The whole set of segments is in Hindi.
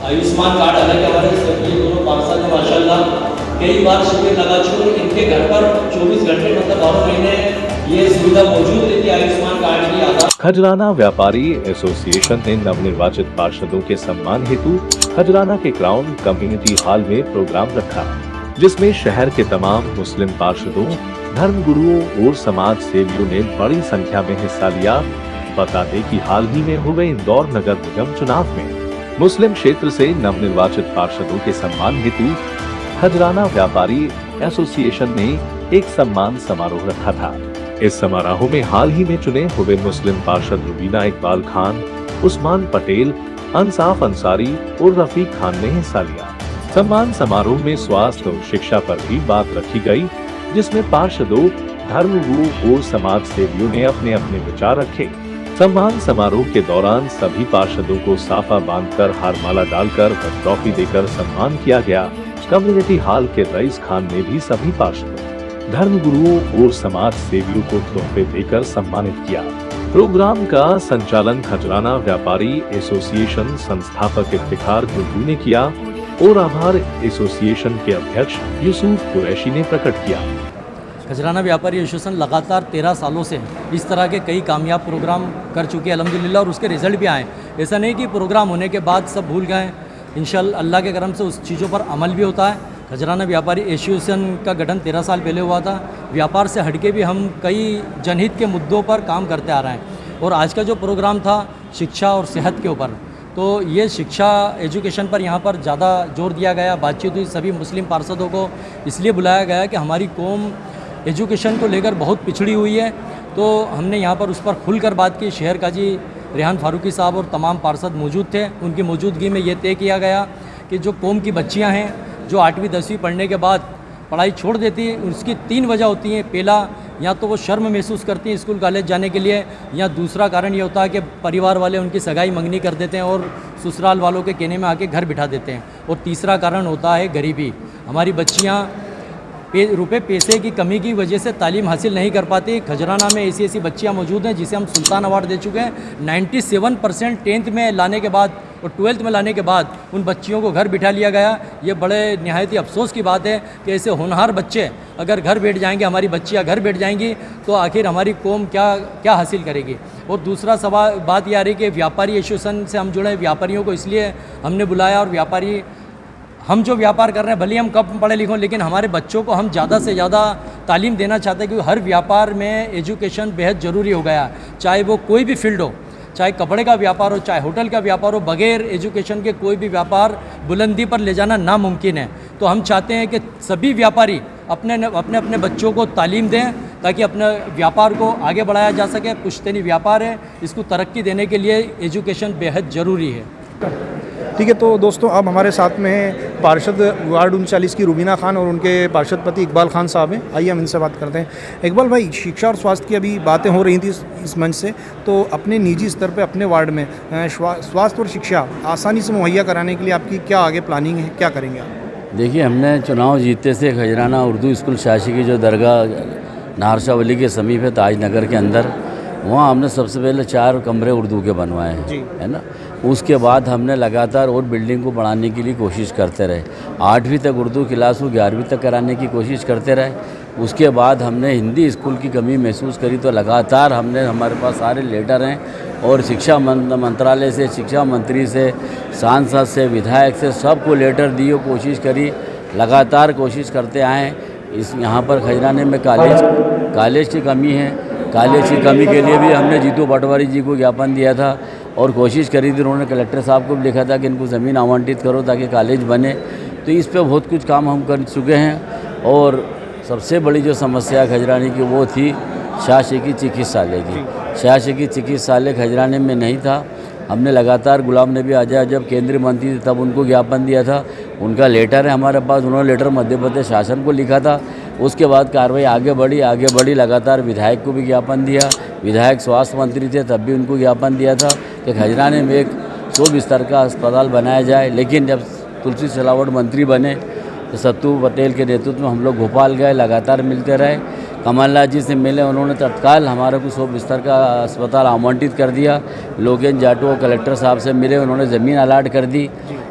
आयुष्मान कार्ड अलग है हमारे ये दोनों पार्षद हैं माशाल्लाह, कई बार शिविर लगा चुके हैं। इनके घर पर 24 घंटे मतलब 12 महीने ये सुविधा मौजूद रहती है आयुष्मान कार्ड की। आधार खजराना व्यापारी एसोसिएशन ने नवनिर्वाचित पार्षदों के सम्मान हेतु खजराना के क्राउन कम्युनिटी हॉल में प्रोग्राम रखा, जिसमें शहर के तमाम मुस्लिम पार्षदों, धर्मगुरुओं और समाज सेवियों ने बड़ी संख्या में हिस्सा लिया। बता दें कि हाल ही में हुए इंदौर नगर निगम चुनाव में मुस्लिम क्षेत्र से नवनिर्वाचित पार्षदों के सम्मान हेतु खजराना व्यापारी एसोसिएशन ने एक सम्मान समारोह रखा था। इस समारोह में हाल ही में चुने हुए मुस्लिम पार्षद रुबीना इकबाल खान, उस्मान पटेल, अंसाफ अंसारी और रफीक खान ने हिस्सा लिया। सम्मान समारोह में स्वास्थ्य और शिक्षा पर भी बात रखी गई, जिसमें पार्षदों, धर्मगुरुओं और समाज सेवियों ने अपने अपने विचार रखे। सम्मान समारोह के दौरान सभी पार्षदों को साफा बांधकर हारमाला डालकर व ट्रॉफी देकर सम्मान किया गया। कम्युनिटी हॉल के रईस खान ने भी सभी पार्षदों, धर्मगुरुओं और समाज सेवियों को तोहफे देकर सम्मानित किया। प्रोग्राम का संचालन खजराना व्यापारी एसोसिएशन संस्थापक इफ्तिखार गुड्डू ने किया और आभार एसोसिएशन के अध्यक्ष यूसुफ कुरैशी ने प्रकट किया। खजराना व्यापारी एसोसिएशन लगातार 13 सालों से इस तरह के कई कामयाब प्रोग्राम कर चुके हैं अल्हम्दुलिल्लाह, और उसके रिजल्ट भी आए। ऐसा नहीं कि प्रोग्राम होने के बाद सब भूल गए, इंशाअल्लाह अल्लाह के करम से उस चीज़ों पर अमल भी होता है। खजराना व्यापारी एसोसिएशन का गठन 13 साल पहले हुआ था। व्यापार से हटके भी हम कई जनहित के मुद्दों पर काम करते आ रहे हैं, और आज का जो प्रोग्राम था शिक्षा और सेहत के ऊपर, तो ये शिक्षा एजुकेशन पर यहाँ पर ज़्यादा जोर दिया गया। बातचीत हुई, सभी मुस्लिम पार्षदों को इसलिए बुलाया गया कि हमारी कौम एजुकेशन को लेकर बहुत पिछड़ी हुई है, तो हमने यहाँ पर उस पर खुलकर बात की। शहर काजी रेहान फारूकी साहब और तमाम पार्षद मौजूद थे। उनकी मौजूदगी में ये तय किया गया कि जो कौम की बच्चियाँ हैं जो 8वीं 10वीं पढ़ने के बाद पढ़ाई छोड़ देती है, उसकी 3 वजह होती हैं। पहला, या तो वो शर्म महसूस करती हैं स्कूल कॉलेज जाने के लिए, या दूसरा कारण ये होता है कि परिवार वाले उनकी सगाई मंगनी कर देते हैं और ससुराल वालों के कहने में आके घर बिठा देते हैं, और तीसरा कारण होता है गरीबी। हमारी बच्चियाँ पैसे की कमी की वजह से तालीम हासिल नहीं कर पाती। खजराना में ऐसी बच्चियां मौजूद हैं जिसे हम सुल्तान अवार्ड दे चुके हैं। 97% 10th में लाने के बाद और 12th में लाने के बाद उन बच्चियों को घर बिठा लिया गया। ये बड़े नहायत ही अफसोस की बात है कि ऐसे होनहार बच्चे अगर घर बैठ जाएंगे, हमारी बच्चियाँ घर बैठ जाएंगी, तो आखिर हमारी कौम क्या हासिल करेगी। और दूसरा सवाल बात यह आ रही कि व्यापारी एसोसिएशन से हम जुड़े, व्यापारियों को इसलिए हमने बुलाया, और व्यापारी हम जो व्यापार कर रहे हैं, भले हम कम पढ़े लिखे, लेकिन हमारे बच्चों को हम ज़्यादा से ज़्यादा तालीम देना चाहते हैं, क्योंकि हर व्यापार में एजुकेशन बेहद ज़रूरी हो गया। चाहे वो कोई भी फील्ड हो, चाहे कपड़े का व्यापार हो, चाहे होटल का व्यापार हो, बगैर एजुकेशन के कोई भी व्यापार बुलंदी पर ले जाना नामुमकिन है। तो हम चाहते हैं कि सभी व्यापारी अपने बच्चों को तालीम दें, ताकि अपने व्यापार को आगे बढ़ाया जा सके। पुश्तैनी व्यापार है, इसको तरक्की देने के लिए एजुकेशन बेहद ज़रूरी है। ठीक है, तो दोस्तों अब हमारे साथ में है पार्षद वार्ड 39 की रुबीना खान और उनके पार्षद पति इकबाल खान साहब हैं। आइए हम इनसे बात करते हैं। इकबाल भाई, शिक्षा और स्वास्थ्य की अभी बातें हो रही थी इस मंच से, तो अपने निजी स्तर पे अपने वार्ड में स्वास्थ्य और शिक्षा आसानी से मुहैया कराने के लिए आपकी क्या आगे प्लानिंग है, क्या करेंगे आप? देखिए, हमने चुनाव जीतते से खजराना उर्दू स्कूल शाशी की जो दरगाह नारशा वली के समीप है ताज नगर के अंदर, वहाँ हमने सबसे पहले 4 कमरे उर्दू के बनवाए हैं, है ना। उसके बाद हमने लगातार और बिल्डिंग को बढ़ाने के लिए कोशिश करते रहे। 8वीं तक उर्दू क्लास को 11वीं तक कराने की कोशिश करते रहे। उसके बाद हमने हिंदी स्कूल की कमी महसूस करी, तो लगातार हमारे पास सारे लेटर हैं, और शिक्षा मंत्रालय से, शिक्षा मंत्री से, सांसद से, विधायक से सबको लेटर दिए, कोशिश करी, लगातार कोशिश करते आए। यहाँ पर खजराने में कॉलेज की कमी है। कॉलेज की कमी के लिए भी हमने जीतू पटवारी जी को ज्ञापन दिया था और कोशिश करी थी। उन्होंने कलेक्टर साहब को भी लिखा था कि इनको ज़मीन आवंटित करो ताकि कॉलेज बने। तो इस पे बहुत कुछ काम हम कर चुके हैं। और सबसे बड़ी जो समस्या खजराने की वो थी शासकीय चिकित्सालय की। शासकीय चिकित्सालय खजराने में नहीं था। हमने लगातार गुलाम नबी आज़ाद जब केंद्रीय मंत्री थे तब उनको ज्ञापन दिया था। उनका लेटर है हमारे पास, उन्होंने लेटर मध्य प्रदेश शासन को लिखा था। उसके बाद कार्रवाई आगे बढ़ी, लगातार विधायक को भी ज्ञापन दिया। विधायक स्वास्थ्य मंत्री थे तब भी उनको ज्ञापन दिया था कि खजराने में एक 100 बिस्तर का अस्पताल बनाया जाए। लेकिन जब तुलसी सिलावट मंत्री बने तो सत्तू पटेल के नेतृत्व में हम लोग भोपाल गए, लगातार मिलते रहे। कमलनाथ जी से मिले, उन्होंने तत्काल हमारे को 100 बिस्तर का अस्पताल आवंटित कर दिया। लोकेन जाटो कलेक्टर साहब से मिले, उन्होंने ज़मीन अलाट कर दी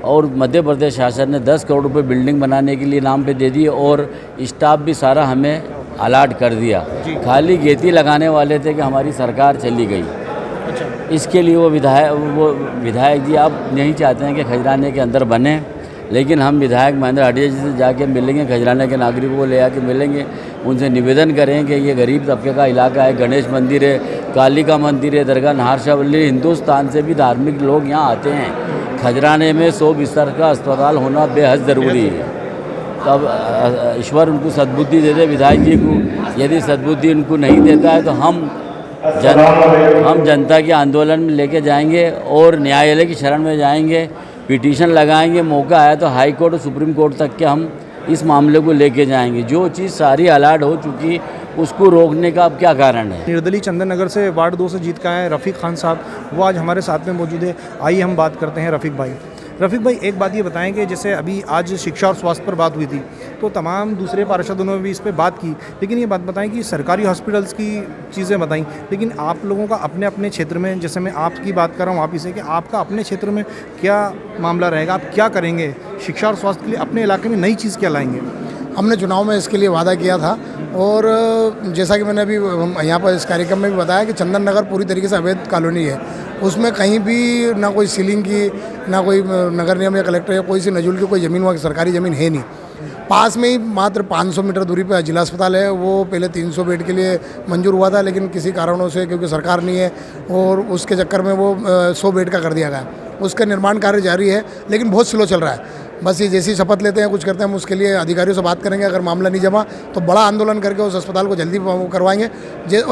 और मध्य प्रदेश शासन ने 10 करोड़ रुपए बिल्डिंग बनाने के लिए नाम पे दे दी और स्टाफ भी सारा हमें अलाट कर दिया। खाली गेती लगाने वाले थे कि हमारी सरकार चली गई। इसके लिए वो विधायक जी अब नहीं चाहते हैं कि खजराने के अंदर बने, लेकिन हम विधायक महेंद्र हाटिया जी से जाके मिलेंगे, खजराने के नागरिकों को ले आके मिलेंगे, उनसे निवेदन करें कि ये गरीब तबके का इलाका है, गणेश मंदिर है, काली का मंदिर है, दरगाह नाहरशावली, हिंदुस्तान से भी धार्मिक लोग यहाँ आते हैं। खजराने में 100 बिस्तर का अस्पताल होना बेहद ज़रूरी है। तब ईश्वर उनको सद्बुद्धि दे दे विधायक जी को। यदि सद्बुद्धि उनको नहीं देता है तो हम जनता के आंदोलन में लेके जाएंगे और न्यायालय की शरण में जाएंगे, पिटीशन लगाएंगे। मौका आया तो हाई कोर्ट और सुप्रीम कोर्ट तक के हम इस मामले को लेके जाएंगे। जो चीज़ सारी अलाट हो चुकी उसको रोकने का अब क्या कारण है। निर्दलीय चंदन नगर से वार्ड 2 से जीत का है रफ़ीक खान साहब, वो आज हमारे साथ में मौजूद है। आइए हम बात करते हैं रफ़ीक भाई। रफ़ीक भाई, एक बात ये बताएं कि जैसे अभी आज शिक्षा और स्वास्थ्य पर बात हुई थी तो तमाम दूसरे पार्षदों ने भी इस पर बात की, लेकिन ये बात बताएं कि सरकारी हॉस्पिटल्स की चीज़ें बताई, लेकिन आप लोगों का अपने अपने क्षेत्र में, जैसे मैं आपकी बात कर रहा हूँ आप इसे, कि आपका अपने क्षेत्र में क्या मामला रहेगा, आप क्या करेंगे शिक्षा और स्वास्थ्य के लिए, अपने इलाके में नई चीज़ क्या लाएंगे? हमने चुनाव में इसके लिए वादा किया था और जैसा कि मैंने अभी यहाँ पर इस कार्यक्रम में भी बताया कि चंदन नगर पूरी तरीके से अवैध कॉलोनी है। उसमें कहीं भी ना कोई सीलिंग की, ना कोई नगर निगम या कलेक्टर या कोई सी नजूल की कोई ज़मीन, वहाँ की सरकारी ज़मीन है नहीं। पास में ही मात्र 500 मीटर दूरी पर जिला अस्पताल है, वो पहले 300 बेड के लिए मंजूर हुआ था, लेकिन किसी कारणों से, क्योंकि सरकार नहीं है और उसके चक्कर में वो 100 बेड का कर दिया गया। उसका निर्माण कार्य जारी है लेकिन बहुत स्लो चल रहा है। बस ये जैसी शपथ लेते हैं कुछ करते हैं, हम उसके लिए अधिकारियों से बात करेंगे। अगर मामला नहीं जमा तो बड़ा आंदोलन करके उस अस्पताल को जल्दी करवाएंगे।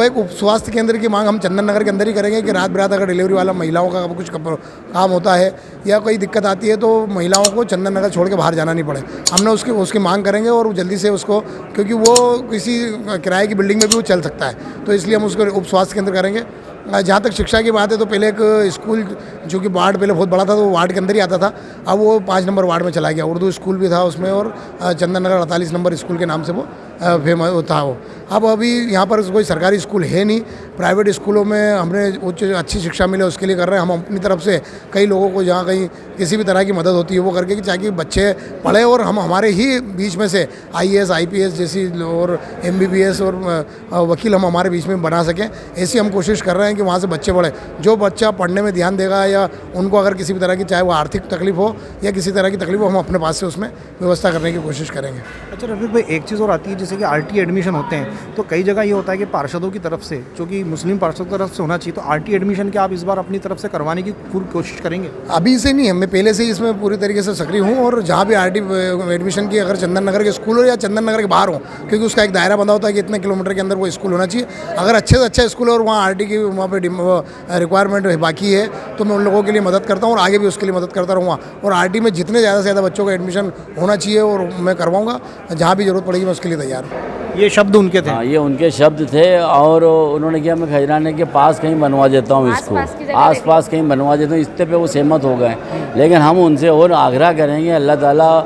एक उप स्वास्थ्य केंद्र की मांग हम चंदन नगर के अंदर ही करेंगे कि रात बिरात अगर डिलीवरी वाला महिलाओं का कुछ काम होता है या कोई दिक्कत आती है तो महिलाओं को चंदन नगर छोड़ के बाहर जाना नहीं पड़े। हमने उसकी मांग करेंगे और जल्दी से उसको, क्योंकि वो किसी किराए की बिल्डिंग में भी वो चल सकता है, तो इसलिए हम उसको उप स्वास्थ्य केंद्र करेंगे। जहाँ तक शिक्षा की बात है तो पहले एक स्कूल, जो कि वार्ड पहले बहुत बड़ा था तो वो वार्ड के अंदर ही आता था, अब वो 5 नंबर वार्ड में चला गया। उर्दू स्कूल भी था उसमें और चंदन नगर 48 नंबर स्कूल के नाम से वो फेमस था वो। अब अभी यहाँ पर कोई सरकारी स्कूल है नहीं, प्राइवेट स्कूलों में हमने अच्छी शिक्षा मिले उसके लिए कर रहे हैं। हम अपनी तरफ से कई लोगों को जहाँ कहीं किसी भी तरह की मदद होती है वो करके कि ताकि बच्चे पढ़े और हम हमारे ही बीच में से IAS IPS जैसी और MBBS और वकील हम हमारे बीच में बना सकें, ऐसी हम कोशिश कर रहे हैं कि वहाँ से बच्चे पढ़े। जो बच्चा पढ़ने में ध्यान देगा या उनको अगर किसी भी तरह की, चाहे वो आर्थिक तकलीफ हो या किसी तरह की तकलीफ हो, हम अपने पास से उसमें व्यवस्था करने की कोशिश करेंगे। अच्छा रफ़ीक भाई, एक चीज़ और आती है, जैसे कि RT एडमिशन होते हैं तो कई जगह ये होता है कि पार्षदों की तरफ से, जो कि मुस्लिम पार्षदों की तरफ से होना चाहिए, तो RT एडमिशन क्या आप इस बार अपनी तरफ से करवाने की पूरी कोशिश करेंगे? अभी से नहीं, मैं पहले से ही इसमें पूरी तरीके से सक्रिय हूँ और जहाँ भी RT एडमिशन की, अगर चंदन नगर के स्कूल हो या चंदन नगर के बाहर हो, क्योंकि उसका एक दायरा बंधा होता है कि इतने किलोमीटर के अंदर वो स्कूल होना चाहिए। अगर अच्छे से अच्छा स्कूल है और वहाँ RT की वहाँ पर रिक्वायरमेंट बाकी है तो मैं उन लोगों के लिए मदद करता हूँ और आगे भी उसके लिए मदद करता रहूँगा। और RT में जितने ज़्यादा से ज़्यादा बच्चों का एडमिशन होना चाहिए और मैं करवाऊँगा, जहाँ भी ज़रूरत पड़ेगी मैं उसके लिए तैयार हूँ। ये शब्द उनके थे? हाँ, ये उनके शब्द थे और उन्होंने किया, मैं खजराने के पास कहीं बनवा देता हूँ इसको, आस-पास कहीं बनवा देता हूँ। इससे पे वो सहमत हो गए, लेकिन हम उनसे और आग्रह करेंगे, अल्लाह ताला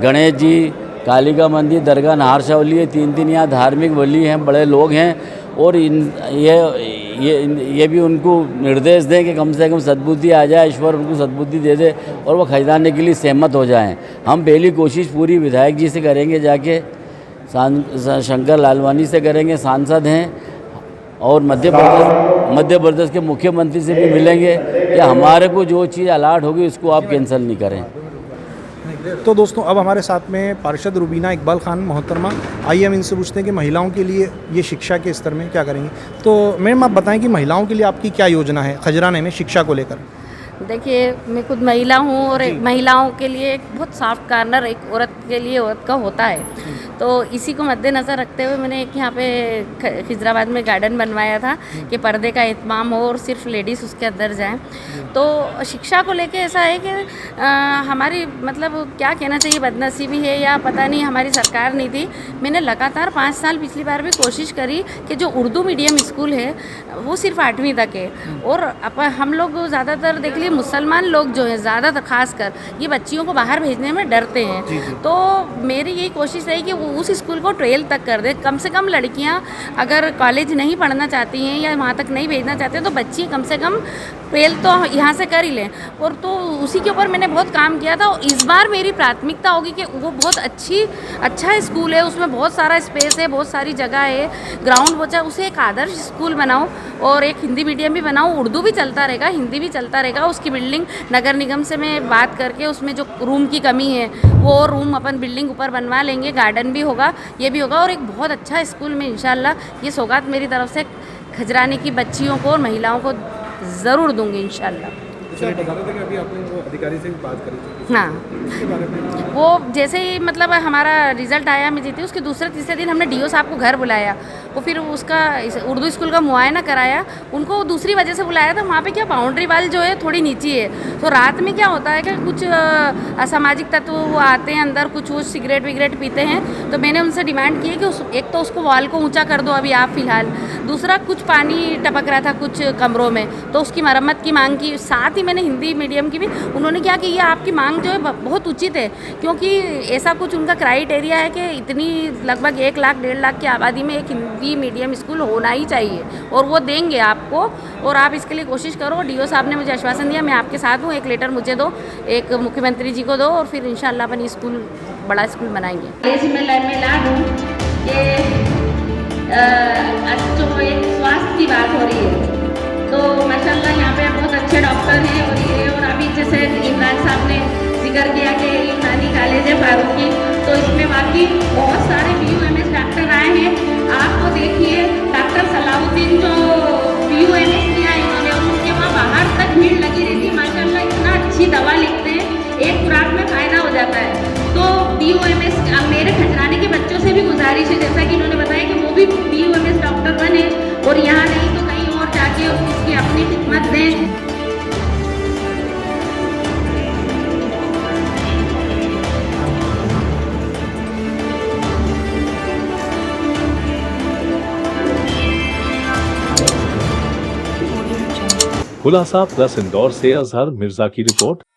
गणेश जी, काली का मंदिर, दरगाह नाहरशावली, ये 3 यहाँ धार्मिक वली हैं, बड़े लोग हैं और ये भी उनको निर्देश दें कि कम से कम सद्बुद्धि आ जाए, ईश्वर उनको सद्बुद्धि दे दे और वो खजराने के लिए सहमत हो जाएं। हम पहली कोशिश पूरी विधायक जी से करेंगे, जाके शंकर लालवानी से करेंगे, सांसद हैं, और मध्य प्रदेश के मुख्यमंत्री से भी मिलेंगे कि हमारे को जो चीज़ अलाट होगी उसको आप कैंसिल नहीं करें। तो दोस्तों, अब हमारे साथ में पार्षद रुबीना इकबाल खान मोहतरमा, आइए हम इनसे पूछते हैं कि महिलाओं के लिए ये शिक्षा के स्तर में क्या करेंगे। तो मैम आप बताएं कि महिलाओं के लिए आपकी क्या योजना है खजराने में शिक्षा को लेकर? देखिए, मैं खुद महिला हूँ और महिलाओं के लिए एक बहुत सॉफ्ट कॉर्नर एक औरत के लिए औरत का होता है, तो इसी को मद्देनज़र रखते हुए मैंने एक यहाँ पे खिजराबाद में गार्डन बनवाया था कि पर्दे का इत्माम हो और सिर्फ लेडीज़ उसके अंदर जाएं। तो शिक्षा को लेके ऐसा है कि हमारी, मतलब क्या कहना चाहिए, बदनसीबी है या पता नहीं, हमारी सरकार नहीं थी। मैंने लगातार 5 साल पिछली बार भी कोशिश करी कि जो उर्दू मीडियम स्कूल है वो सिर्फ 8वीं तक है, और हम लोग ज़्यादातर देख लिए मुसलमान लोग जो हैं ज़्यादातर खासकर ये बच्चियों को बाहर भेजने में डरते हैं। तो मेरी यही कोशिश रही कि उस स्कूल को 12 तक कर दे। कम से कम लड़कियां अगर कॉलेज नहीं पढ़ना चाहती हैं या वहाँ तक नहीं भेजना चाहते हैं तो बच्ची कम से कम 12 तो यहाँ से कर ही लें। और तो उसी के ऊपर मैंने बहुत काम किया था। और इस बार मेरी प्राथमिकता होगी कि वो बहुत अच्छा स्कूल है, उसमें बहुत सारा स्पेस है, बहुत सारी जगह है, ग्राउंड बचा, उसे एक आदर्श स्कूल बनाऊँ और एक हिंदी मीडियम भी बनाऊँ। उर्दू भी चलता रहेगा, हिंदी भी चलता रहेगा। उसकी बिल्डिंग नगर निगम से मैं बात करके उसमें जो रूम की कमी है वो रूम अपन बिल्डिंग ऊपर बनवा लेंगे, गार्डन भी होगा, ये भी होगा और एक बहुत अच्छा स्कूल में इंशाल्लाह ये सौगात मेरी तरफ से खजराने की बच्चियों को और महिलाओं को ज़रूर दूंगी इंशाल्लाह। बता रहे थे कि अभी आपने वो अधिकारी से भी बात करी थी। हाँ, उसके बारे में वो जैसे ही मतलब हमारा रिज़ल्ट आया, मैं जीती, उसके दूसरे तीसरे दिन हमने डीओ साहब को घर बुलाया। वो फिर उसका उर्दू स्कूल का मुआयना कराया। उनको दूसरी वजह से बुलाया था, वहाँ पे क्या बाउंड्री वाल जो है थोड़ी नीची है, तो रात में क्या होता है कि कुछ असामाजिक तत्व वो आते हैं अंदर, कुछ वो सिगरेट विगरेट पीते हैं। तो मैंने उनसे डिमांड की है कि एक तो उसको वॉल को ऊँचा कर दो अभी आप फ़िलहाल, दूसरा कुछ पानी टपक रहा था कुछ कमरों में तो उसकी मरम्मत की मांग की। साथ ही मैंने हिंदी मीडियम की भी, उन्होंने क्या कि ये आपकी मांग जो है बहुत उचित है, क्योंकि ऐसा कुछ उनका क्राइटेरिया है कि इतनी लगभग 1 लाख 1.5 लाख की आबादी में एक हिंदी मीडियम स्कूल होना ही चाहिए और वो देंगे आपको और आप इसके लिए कोशिश करो। डीओ साहब ने मुझे आश्वासन दिया मैं आपके साथ हूँ, एक लेटर मुझे दो, एक मुख्यमंत्री जी को दो और फिर इंशाल्लाह अपन स्कूल बड़ा स्कूल बनाएंगे। मैं ला दूँ कि जो एक स्वास्थ्य की बात हो रही है तो माशाल्लाह यहाँ पे बहुत अच्छे डॉक्टर हैं और अभी जैसे इमरान साहब ने जिक्र किया कि यूनानी कॉलेज है फारूकी, तो इसमें वाकई बहुत सारे BUMS डॉक्टर आए हैं। आपको देखिए डॉक्टर सलाउद्दीन जो BUMS किया इन्होंने, उनके वहाँ बाहर तक भीड़ लगी रहती है। माशाल्लाह इतना अच्छी दवा लिखते हैं, एक खुराक में फ़ायदा हो जाता है। तो BUMS मेरे खजराने के बच्चों से भी गुजारिश है, जैसा कि इन्होंने बताया कि वो भी BUMS डॉक्टर बने और यहाँ नहीं तो कहीं और जाके उसकी अपनी खिदमत दें। खुलासा प्लस इंदौर से अजहर मिर्जा की रिपोर्ट।